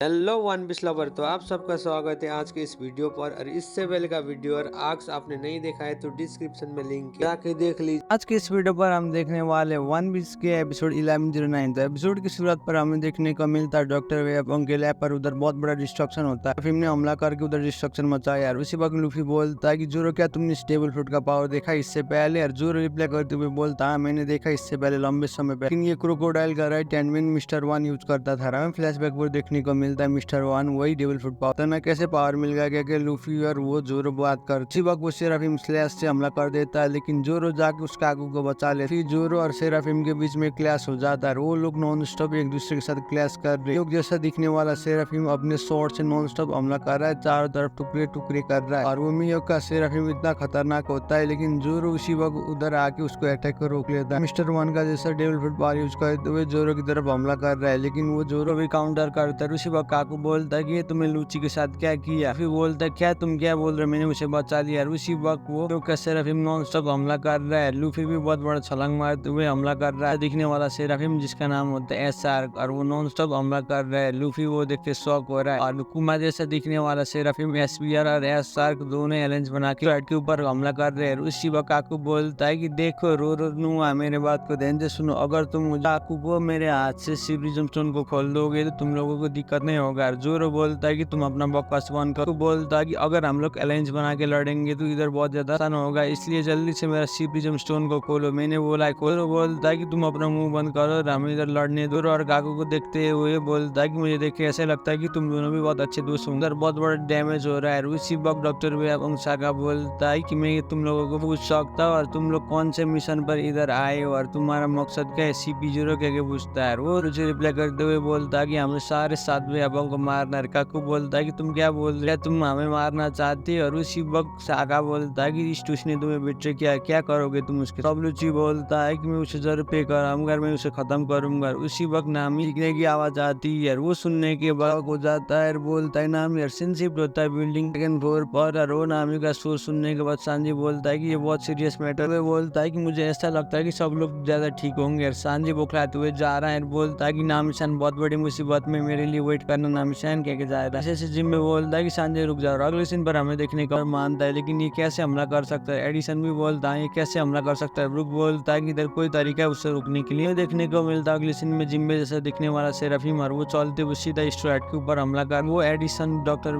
Hello one piece lover. तो आप सबका स्वागत है आज के इस वीडियो पर। और इससे पहले का वीडियो और आज आपने नहीं देखा है तो डिस्क्रिप्शन में लिंक है, जाके देख लीजिए। आज के इस वीडियो पर हम देखने वाले वन पीस के एपिसोड 1109। तो एपिसोड की शुरुआत पर हमें देखने को मिलता है डॉक्टर वेब के लैब पर उधर बहुत बड़ा डिस्ट्रक्शन होता है। फिल्म ने हमला करके उधर डिस्ट्रक्शन मचाया यार। उसी वक्त लूफी बोलता है कि जोरो क्या तुमने स्टेबल फुट का पावर देखा इससे पहले? और जोरो रिप्लाई करते हुए बोलता है मैंने देखा इससे पहले लंबे समय पहले, लेकिन ये क्रोकोडाइल का right hand mister one use करता था। हमें फ्लैशबैक पर देखने को मिलता है मिस्टर वन वही डेविल फुट पावर ना कैसे पावर मिल गया क्या लूफी और वो जोरो बात कर। उसी वक्त वो सेराफिम स्लैश से हमला कर देता है, लेकिन जोरो जाके उसका आगू को बचा ले। फिर जोरो और सेराफिम के बीच में क्लैश हो जाता है। वो लोग नॉन स्टॉप एक दूसरे के साथ क्लैश कर रहे हैं। जैसा दिखने वाला सेराफिम अपने स्वॉर्ड से नॉन स्टॉप हमला कर रहा है, चारों तरफ टुकड़े टुकड़े कर रहा है। और वो मियो का सेराफिम इतना खतरनाक होता है, लेकिन जोरो उसी वक्त उधर आके उसको अटैक कर रोक लेता है। मिस्टर वन का जैसा डेविल फुट पावर यूज करते हुए जोरो की तरफ हमला कर रहा है, लेकिन वो जोरो भी काउंटर करता है। उसी वक्त काकू बोलता है कि ये तुमने लूची के साथ क्या किया? फिर बोलता है क्या तुम क्या बोल रहे हो, मैंने उसे बचा लिया। उसी वक्त वो का सेराफिम नॉन स्टॉप हमला कर रहा है। लूफी भी बहुत बड़ा छलांग मारते हुए हमला कर रहा है। दिखने वाला सेराफिम जिसका नाम होता है एसआर, और वो नॉन स्टॉप हमला कर रहा है। लूफी वो देख के शॉक हो रहा है। और कुमा जैसा दिखने वाला सेराफिम एसपीआर और एसआर दोनों अलायंस बना के फ्लैट के ऊपर हमला कर रहे हैं। उसी वक्त काकू बोलता है कि देखो रो नुआ मेरे बात को ध्यान से सुनो, अगर तुम काकू को मेरे हाथ से सिविलिज्म स्टोन को खोल दोगे तो तुम लोगों को दिक्कत नहीं होगा। जोरो बोलता है कि तुम अपना बकवास बंद करो। बोलता है कि अगर हम लोग अलायंस बना के लड़ेंगे तो इधर बहुत ज्यादा आसान होगा, इसलिए जल्दी से मेरा सिविलिज्म स्टोन को खोलो। मैंने बोला है खोलो। बोलता है कि तुम अपना मुंह बंद करो, हम इधर लड़ने दो। और काकू को देखते हुए बोलता है कि मुझे देख के ऐसा लगता है कि तुम दोनों भी बहुत अच्छे दोस्त होंगे। बहुत बड़ा डैमेज हो रहा है। उसी वक्त डॉक्टर वेब बोलता है कि मैं तुम लोगों को पूछ सकता हूँ और तुम लोग कौन से मिशन पर इधर आए हो और तुम्हारा मकसद क्या है? CP0 क्या पूछता है। वो मुझे रिप्लाई करते हुए बोलता है कि हमें सारे 7 वेबों को मारना है। काकू बोलता है कि तुम क्या बोल रहे हो, तुम हमें मारना चाहते हो? और उसी वक्त सागा बोलता है कि इस टूस ने तुम्हें बेटे क्या करोगे तुम उसके? डब्ल्यूची बोलता है कि मैं उसे जरूर पे कराऊंगा, मैं उसे खत्म करूंगा। उसी वक्त नामी लिखने की आवाज आती है। वो सुनने के बाद हो जाता है। बोलता है नामी शिफ्ट होता है बिल्डिंग सेकंड फ्लोर पर। और वो नामी का शोर सुनने के बाद सांजी बोलता है कि ये बहुत सीरियस मैटर है। बोलता है कि मुझे ऐसा लगता है कि सब लोग ज्यादा ठीक होंगे। और सांजी बौखलाते हुए जा रहा है। बोलता है कि नामिशान बहुत बड़ी मुसीबत में मेरे लिए वेट करना। नामिशान कह के जा रहा है। जिम में बोलता है कि सांजय रुक जाओ। अगले सीन पर हमें देखने का मानता है, लेकिन ये कैसे हमला कर सकता है? एडिसन भी बोलता है ये कैसे हमला कर सकता है? ब्रुक बोलता है कि इधर कोई तरीका है उससे रुकने के लिए। देखने को मिलता है अगले सीन में जिम्बे जैसा दिखने वाला सेराफिम और वो चलते हुए सीधा स्ट्रेट के ऊपर हमला कर। वो एडिसन डॉक्टर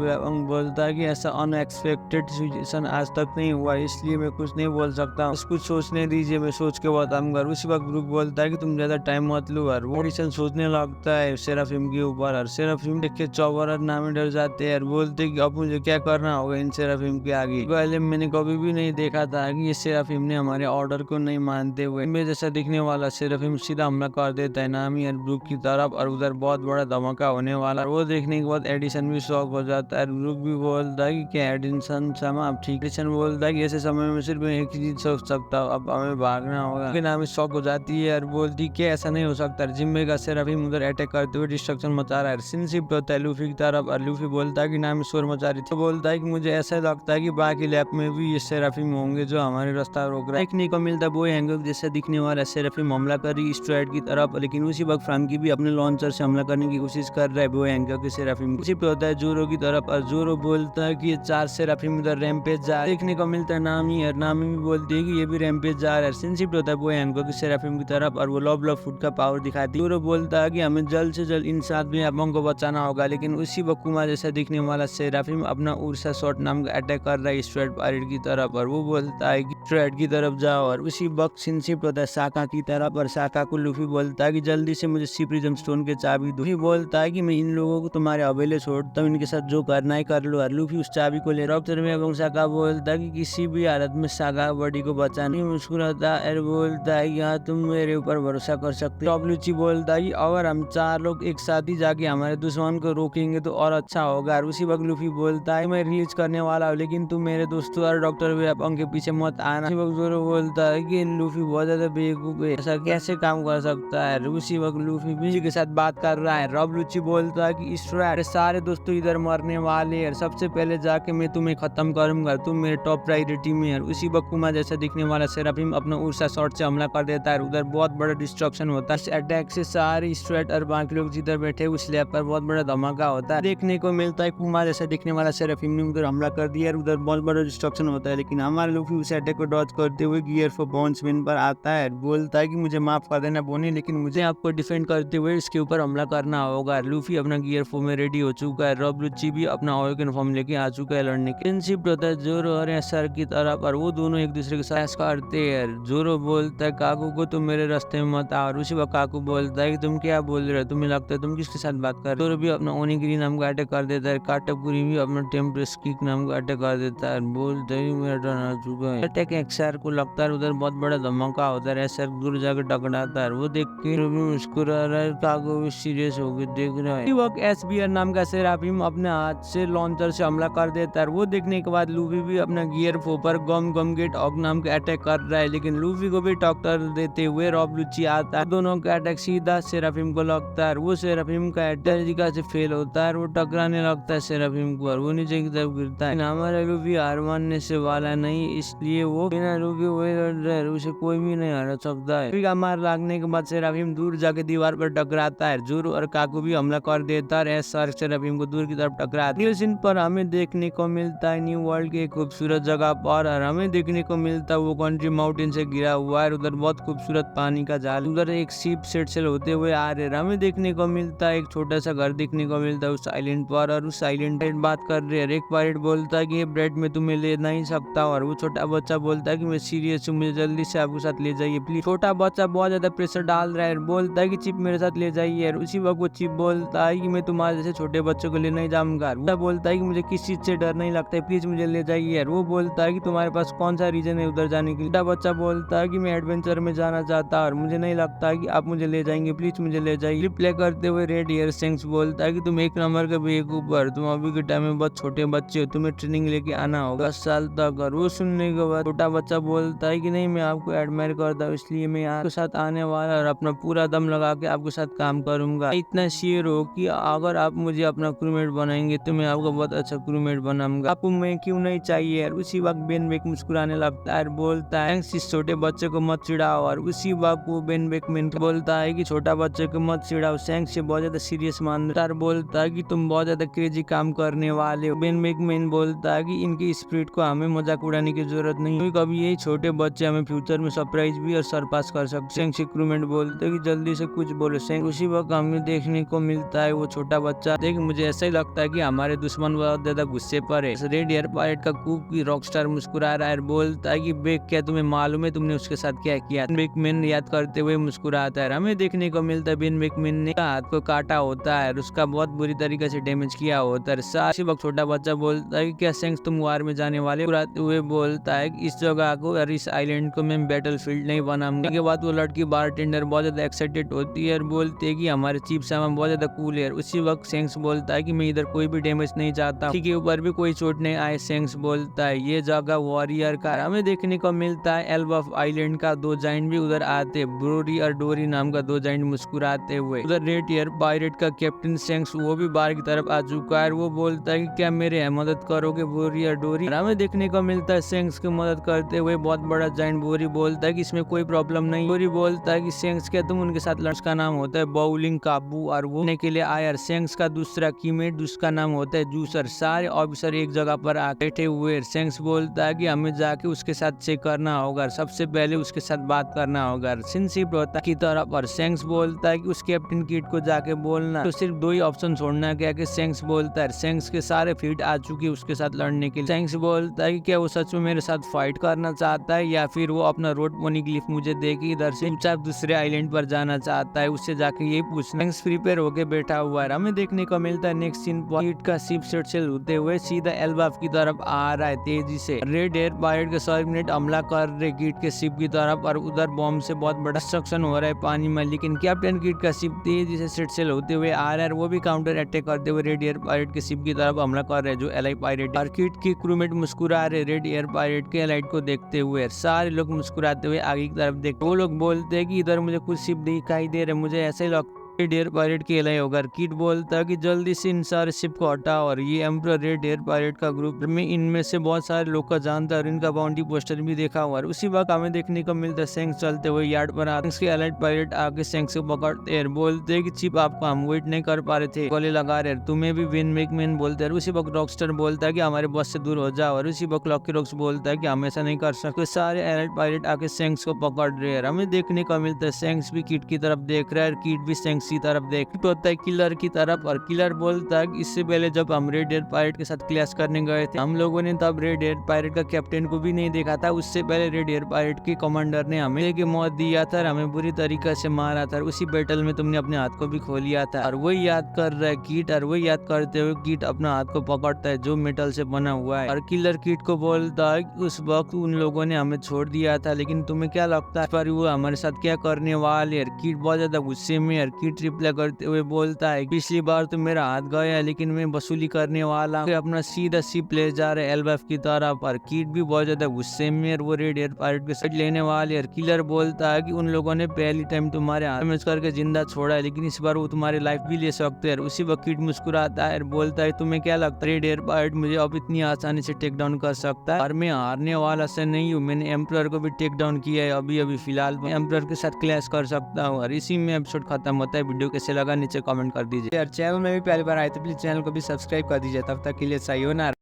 बोलता है कि ऐसा अनएक्सपेक्टेड सिचुएशन आज तक नहीं हुआ, इसलिए मैं कुछ नहीं बोल सकता, कुछ सोचने दीजिए, मैं सोच के बताऊंगा। उसी वक्त ब्रुक बोलता है कि तुम ज्यादा टाइम मत लो। और वो एडिसन सोचने लगता है सेराफिम के ऊपर। और सेराफिम देख के चौबर और नामी डर जाते हैं और बोलते कि अब मुझे क्या करना होगा इन सेराफिम के आगे। पहले मैंने कभी भी नहीं देखा था कि ये सेराफिम ने हमारे ऑर्डर को नहीं मानते हुए में जैसा दिखने वाला सेराफिम सीधा हमला कर देता है नामी और ब्रुक की तरफ। और उधर बहुत बड़ा धमाका होने वाला। वो देखने के बाद एडिसन भी शॉक हो जाता है। ब्रुक भी बोलता है कि क्या एडिसन समय अब ठीक? एडिसन बोलता है कि ऐसे समय में सिर्फ मैं एक ही चीज सोच सकता हूँ, अब हमें भागना होगा। लेकिन नामी शॉक हो जाती है और बोलती कि ऐसा नहीं हो सकता। जिम्मे का सेराफिम उधर अटैक करते हुए डिस्ट्रक्शन मचा रहा है। सीन शिफ्ट होता है लूफी की तरफ और लूफी बोलता है कि नामी शोर मचा रही थी। बोलता है कि मुझे ऐसा लगता है कि बाकी लैब में भी ये सेराफिम होंगे जो हमारे रास्ता रोक रहा है। देखने को मिलता है बॉय हैंगॉक जैसे दिखने वाला सेराफिम हमला कर रही स्ट्रेट की तरफ, लेकिन उसी वक्त फ्रैंकी भी अपने लॉन्चर से हमला करने की कोशिश कर रहा है बॉय हैंगॉक के सेराफिम। शिफ्ट होता है जोरो की तरफ और जोरो बोलता है कि ये 4 सेराफिम उधर रैंपेज जा। देखने को मिलता है नामी और नामी भी बोलती है कि ये भी रैंपेज जा रहा है। सीन शिफ्ट होता है बॉय हैंगॉक के सेराफिम की तरफ और वो लव फुट का पावर दिखाती है। जोरो बोलता है कि हमें जल्द से जल्द इन 7 वेबों को बचाना होगा, लेकिन उसी वक्त कुमा जैसा दिखने वाला सेराफिम अपना उर्सा शॉट नाम का अटैक कर रहा है स्ट्रेट पायरेट की तरफ। और वो बोलता है कि स्ट्रेट की तरफ जाओ। और उसी वक्त सीन शिफ्ट होता है साका की तरफ और साका को लूफी बोलता है कि जल्दी से मुझे सिप्रिज्म स्टोन के चाबी दो। लूफी बोलता है कि मैं इन लोगों को तुम्हारे हवेले छोड़ता हूँ, इनके साथ जो करना है कर लो। और लूफी उस चाबी को ले डॉक्टर में साका बोलता है कि किसी भी हालत में साका बॉडी को बचाने मुस्कुराता है। बोलता है यहाँ तुम मेरे ऊपर भरोसा कर सकते हो। डब्ल्यूची बोलता है अगर हम 4 लोग एक साथ ही जाके हमारे दुश्मन को रोकेंगे तो और अच्छा होगा। और उसी वक्त लूफी बोलता है मैं रिलीज करने वाला हूँ, लेकिन तुम मेरे दोस्तों और डॉक्टर वेब के पीछे मत आना। उसी वक्त जोरो बोलता है कि लूफी बहुत ज्यादा बेवकूफ है, ऐसा कैसे काम कर सकता है? उसी वक्त लूफी बिजी के साथ बात कर रहा है। डब्ल्यूची बोलता है कि सारे दोस्तों इधर मरने वाले हैं, सबसे पहले जाके मैं तुम्हें खत्म करूंगा, तुम मेरे टॉप प्रायोरिटी में है। उसी वक्त कुमा जैसा दिखने वाला सेराफिम अपना उर्सा शॉट से हमला कर देता है। उधर बहुत बड़ा डिस्ट्रक्शन होता है। इस अटैक से सारे स्ट्रेट और बाकी लोग जिधर बैठे उस लैब पर बहुत बड़ा धमाका होता है। देखने को मिलता है पुमा जैसा दिखने वाला सेराफिम ने उधर हमला कर दिया और उधर बहुत बड़ा डिस्ट्रक्शन होता है, लेकिन हमारा लूफी उस अटैक को डॉज करते हुए गियर 4 बॉन्स विन पर आता है। बोलता है कि मुझे माफ कर देना बोनी, लेकिन मुझे आपको डिफेंड करते हुए इसके ऊपर हमला करना होगा। लूफी अपना गियर 4 में रेडी हो चुका है। रॉब लुच्ची भी अपना ऑर्गन फॉर्म लेके आ चुका है लड़ने के। फ्रेंडशिप होता है जोरो और एसआर की तरफ और वो दोनों एक दूसरे के साथ करते हैं। जोरो बोलता है काकू को तुम मेरे रास्ते में मत आओ। उसी वक्त काकू बोलता है कि तुम क्या बोल रहे हो, तुम्हें लगता है तुम किसके साथ बात कर रहे हो। जोरो भी अपना ओनिगिरी नाम का अटैक कर देता है। काटाकुरी भी अपना टेम्परेस किक नाम का अटैक कर देता है। बोलता है मेरा टर्न आ चुका है। अटैक एसआर को लगता है उधर बहुत बड़ा धमाका होता है। एसआर दूर जाकर टकराता है। वो देख के मुस्कुरा रहा है। काकू भी सीरियस होकर देख रहा है। वक्त एसबीआर नाम का सेराफिम अपने हाथ से लॉन्चर से हमला कर देता है। वो देखने के बाद लूफी भी अपना गियर 4 पर गम गम गेट ऑग नाम का अटैक कर रहा है, लेकिन लूफी को भी टक्कर देते हुए रॉब लुच्ची आता है। दोनों का अटैक सीधा सेराफिम को लगता है। वो सेराफिम का अटैक से फेल होता है। वो टकराने लगता है सेराफिम को और वो नीचे की तरफ गिरता है। हमारा लूफी हार मानने से वाला नहीं, इसलिए वो बिना रुके हुए लड़ रहा है। उसे कोई भी नहीं हरा सकता है। लूफी का मार लागने के बाद सेराफिम दूर जाके दीवार पर टकराता है। जोरो और काकू भी हमला कर देता है। एसआर सेराफिम को दूर की तरफ टकराता है। अगले सीन पर हमें देखने को मिलता है न्यू वर्ल्ड के खूबसूरत जगह पर और हमें देखने को मिलता है वो कंट्री माउंटेन से घिरा हुआ है। उधर बहुत खूबसूरत पानी का जाल, उधर एक शिप सेट से होते हुए आ रहे हैं। हमें देखने को मिलता है एक छोटा सा घर देखने को मिलता है उस आइलैंड पर और उस आइलैंड पर बात कर रहे हैं। एक पायलट बोलता है कि ये ब्रेड में तुम्हें ले नहीं सकता और वो छोटा बच्चा बोलता है कि मैं सीरियस हूँ, मुझे जल्दी से आपके साथ ले जाइए प्लीज। छोटा बच्चा बहुत ज्यादा प्रेशर डाल रहा है, बोलता है कि चिप मेरे साथ ले जाइए। उसी वक्त वो चिप बोलता है कि मैं तुम्हारे जैसे छोटे बच्चों को ले नहीं जाऊंगा। वो बोलता है कि मुझे किस चीज से डर नहीं लगता है, प्लीज मुझे ले जाइए। वो बोलता है कि तुम्हारे पास कौन सा रीजन है उधर जाने के लिए। छोटा बच्चा बोलता है कि मैं एडवेंचर में जाना चाहता और मुझे नहीं लगता कि आप मुझे ले जाएंगे, प्लीज मुझे ले जाइए। प्ले करते हुए रेड ईयर सेंक्स बोलता है कि तुम एक नंबर के बेवकूफ, तुम अभी के टाइम में बहुत छोटे बच्चे हो, तुम्हें ट्रेनिंग लेके आना होगा 10 साल तक। और वो सुनने के बाद छोटा बच्चा बोलता है कि नहीं, मैं आपको एडमायर करता हूँ, इसलिए मैं आपके साथ आने वाला और अपना पूरा दम लगा के आपके साथ काम करूंगा। इतना शेयर हो कि अगर आप मुझे अपना क्रूमेट बनाएंगे तो मैं आपको बहुत अच्छा क्रूमेट बनाऊंगा, आपको मैं क्यों नहीं चाहिए। और उसी वक्त बेन बेक मुस्कुराने लगता है, बोलता है इस छोटे बच्चे को मत चिढ़ाओ। और उसी वक्त वो बेन बेकमैन बोलता है कि छोटा बच्चे को मत चिढ़ाओ, सैंक से बहुत ज्यादा सीरियस मान रहा है। बोलता है कि तुम बहुत ज्यादा क्रेजी काम करने वाले हो। बेन बेकमैन बोलता है कि इनकी स्पिरिट को हमें मजाक उड़ाने की जरूरत नहीं, क्योंकि कभी यही छोटे बच्चे हमें फ्यूचर में सरप्राइज भी और सरपास कर सकते। सैंक से क्रूमेट बोलते हैं कि जल्दी से कुछ बोलो सैंक। उसी वक्त हमें देखने को मिलता है वो छोटा बच्चा, देख मुझे ऐसा ही लगता है कि हमारे दुश्मन बहुत ज्यादा गुस्से पर है। रेड एयर पायलट का कूक की रॉकस्टार मुस्कुरा रहा है, बोलता है कि बेक क्या तुम्हें मालूम है तुमने उसके साथ क्या किया। बेकमैन याद करते हुए मुस्कुराता है। हमें देखने को मिलता है बेन बेकमैन ने हाथ को काटा होता है और उसका बहुत बुरी तरीके से डैमेज किया होता है। साथ वक्त छोटा बच्चा बोलता है कि क्या सैंक्स तुम वार में जाने वाले, मुस्कुराते हुए बोलता है कि इस जगह को और इस आइलैंड को मैं बैटल फील्ड नहीं बनाऊंगा। के बाद वो लड़की बारटेंडर बहुत ज्यादा एक्साइटेड होती है और बोलती है कि हमारे चीफ सामान बहुत ज्यादा कूल है। उसी वक्त सैंक्स बोलता है कि मैं इधर कोई भी डैमेज नहीं चाहता, किसी के ऊपर भी कोई चोट नहीं आए। सैंक्स बोलता है ये जगह वॉरियर का। हमें देखने को मिलता है एल्बफ आइलैंड का दो जाइंट भी उधर आते, ब्रोरी और डोरी नाम का दो जाइंट मुस्कुराते हुए। उधर रेड एयर पायरेट का कैप्टन सैंक्स वो भी बाहर की तरफ आ चुका है। वो बोलता है कि क्या मेरे मदद करोगे ब्रोरी और डोरी। हमें देखने को मिलता है सैंक्स की मदद करते हुए बहुत बड़ा जाइंट। बोरी बोलता है कि इसमें कोई प्रॉब्लम नहीं। बोरी बोलता है कि सैंक्स क्या तुम उनके साथ लड़, का नाम होता है बाउलिंग काबू और वो के लिए आया। सैंक्स का दूसरा कीमेट जिसका नाम होता है जूसर। सारे ऑफिसर एक जगह पर बैठे हुए। सैंक्स बोलता है कि हमें जाके उसके साथ चेक करना होगा, सबसे पहले उसके साथ बात करना होगा। सिंसिप होता की तरफ और सैंक्स बोलता है कि उस कैप्टन किट को जाके बोलना, तो सिर्फ दो ही ऑप्शन छोड़ना क्या कि सैंक्स बोलता है सैंक्स के सारे फीट आ चुकी है उसके साथ लड़ने के लिए। सैंक्स बोलता है कि क्या वो सच में मेरे साथ फाइट करना चाहता है या फिर वो अपना रोड पोनीग्लिफ मुझे देगी इधर से चुपचाप दूसरे आइलैंड पर जाना चाहता है, उससे जाके यही पूछना। सैंक्स प्रिपेयर होके बैठा हुआ है। हमें देखने को मिलता है नेक्स्ट सीन किट का शिप सेट से होते हुए सीधा एल्बाफ की तरफ आ रहा है तेजी से। रेड एयर पायरेट के 100 मिनट हमला कर रहे किट के शिप की तरफ और उधर बॉम्ब से बहुत बड़ा डिस्ट्रक्शन हो रहा है पानी में, लेकिन कैप्टन किट का शिप तेजी से सेट सेल होते हुए आ रहा है। वो भी काउंटर अटैक करते हुए रेड एयर पायरेट के शिप की तरफ हमला कर रहे हैं जो एलाई पायरेट। और किट की क्रूमेट मुस्कुरा रहे रेड एयर पायरेट के एलाइट को देखते हुए। सारे लोग मुस्कुराते हुए आगे की तरफ देखते। वो लोग बोलते हैं कि इधर मुझे कुछ शिप दिखाई दे रहे, मुझे ऐसा ही लगता रेड एयर पायरेट के लिए होगा। किट बोलता है कि जल्दी से इन सारे शिप को हटाओ और ये एम्परर रेड एयर पायरेट का ग्रुप में इनमें से बहुत सारे लोग का जानता है और इनका बाउंड्री पोस्टर भी देखा हुआ है। उसी वक्त हमें देखने को मिलता है सैंक्स चलते हुए यार्ड पर आते हैं। उसके एलाइड पायरेट आके सैंक्स को पकड़ते हैं, बोलते हैं कि चिप आपको हम वेट नहीं कर पा रहे थे, गोले लगा रहे, तुम्हें भी विन मैकमैन बोलते हैं। उसी वक्त रॉकस्टर बोलता है कि हमारे बॉस से दूर हो जाओ और उसी वक्त लॉकी रॉक्स बोलता है कि हम ऐसा नहीं कर सकते। सारे एलाइड पायरेट आके सैंक्स को पकड़ रहे हैं। हमें देखने को मिलता है सैंक्स भी किट की तरफ देख रहा है और किट भी सैंक्स की तरफ देख होता है किलर की तरफ और किलर बोलता है कि इससे पहले जब हम रेड एयर पायरेट के साथ क्लैश करने गए थे हम लोगों ने तब रेड एयर पायरेट का कैप्टन को भी नहीं देखा था। उससे पहले रेड एयर पायरेट के कमांडर ने हमें की मौत दिया था और हमें बुरी तरीके से मारा था। उसी बैटल में तुमने अपने हाथ को भी खो लिया था और वही याद कर रहा है किट और वही याद करते हुए किट अपना हाथ को पकड़ता है जो मेटल से बना हुआ है और किलर किट को बोलता है उस वक्त उन लोगों ने हमें छोड़ दिया था, लेकिन तुम्हें क्या लगता है पर वो हमारे साथ क्या करने वाले है। किट बहुत ज्यादा गुस्से में और किट रिप्लाई करते हुए बोलता है पिछली बार तो मेरा हाथ गया लेकिन मैं वसूली करने वाला हूं। अपना सीधा शिप ले जा रहे एल्बफ की तरफ और किट भी बहुत ज्यादा गुस्से में और वो रेड एयर पायरेट के साइड लेने वाले और किलर बोलता है कि उन लोगों ने पहली टाइम तुम्हारे हाथ में करके जिंदा छोड़ा है लेकिन इस बार वो तुम्हारी लाइफ भी ले सकते हैं। उसी वक्त किट मुस्कुराता है और बोलता है तुम्हें क्या लगता है रेड एयर पायरेट मुझे अब इतनी आसानी से टेक डाउन कर सकता है और मैं हारने वाला से नहीं हूँ। मैंने एम्परर को भी टेक डाउन किया है, अभी अभी फिलहाल मैं एम्परर के साथ क्लैश कर सकता हूँ। और इसी में एपिसोड खत्म होता है। वीडियो कैसे लगा नीचे कमेंट कर दीजिए। यार चैनल में भी पहली बार आए तो प्लीज चैनल को भी सब्सक्राइब कर दीजिए। तब तक के लिए सही हो ना।